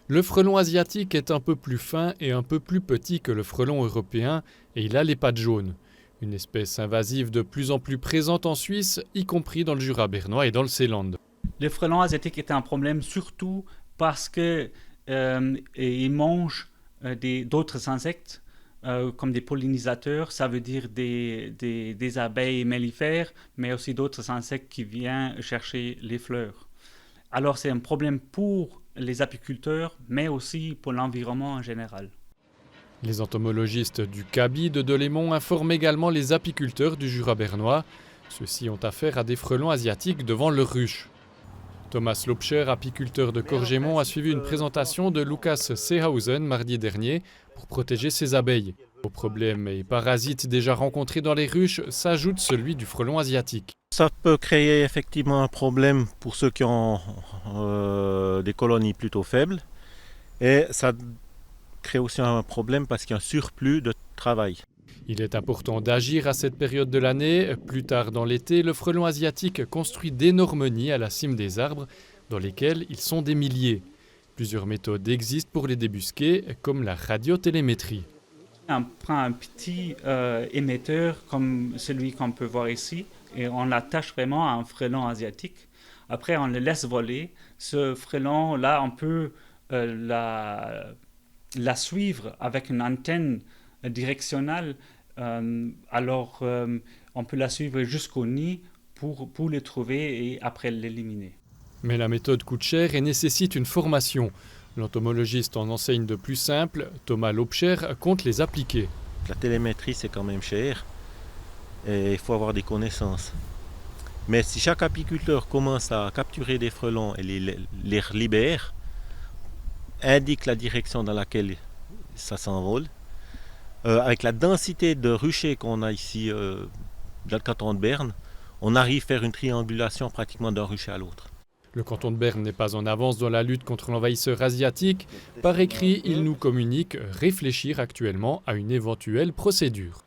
Le frelon asiatique est un peu plus fin et un peu plus petit que le frelon européen et il a les pattes jaunes. Une espèce invasive de plus en plus présente en Suisse, y compris dans le Jura bernois et dans le Seeland. Le frelon asiatique est un problème surtout parce que il mange d'autres insectes comme des pollinisateurs, ça veut dire des abeilles mellifères, mais aussi d'autres insectes qui viennent chercher les fleurs. Alors c'est un problème pour les apiculteurs, mais aussi pour l'environnement en général. Les entomologistes du CABI de Delémont informent également les apiculteurs du Jura bernois. Ceux-ci ont affaire à des frelons asiatiques devant leurs ruches. Thomas Lopscher, apiculteur de Corgémont, a suivi une présentation de Lucas Seehausen mardi dernier pour protéger ses abeilles. Aux problèmes et parasites déjà rencontrés dans les ruches s'ajoute celui du frelon asiatique. Ça peut créer effectivement un problème pour ceux qui ont des colonies plutôt faibles et ça crée aussi un problème parce qu'il y a un surplus de travail. Il est important d'agir à cette période de l'année. Plus tard dans l'été, le frelon asiatique construit d'énormes nids à la cime des arbres dans lesquels ils sont des milliers. Plusieurs méthodes existent pour les débusquer, comme la radiotélémétrie. On prend un petit émetteur comme celui qu'on peut voir ici et on l'attache vraiment à un frelon asiatique. Après, on le laisse voler. Ce frelon-là, on peut la suivre avec une antenne directionnelle. On peut la suivre jusqu'au nid pour le trouver et après l'éliminer. Mais la méthode coûte cher et nécessite une formation. L'entomologiste en enseigne de plus simples. Thomas Lopscher compte les appliquer. La télémétrie, c'est quand même cher et il faut avoir des connaissances. Mais si chaque apiculteur commence à capturer des frelons et les libère, indique la direction dans laquelle ça s'envole, avec la densité de ruchers qu'on a ici dans le canton de Berne, on arrive à faire une triangulation pratiquement d'un rucher à l'autre. Le canton de Berne n'est pas en avance dans la lutte contre l'envahisseur asiatique. Par écrit, il nous communique réfléchir actuellement à une éventuelle procédure.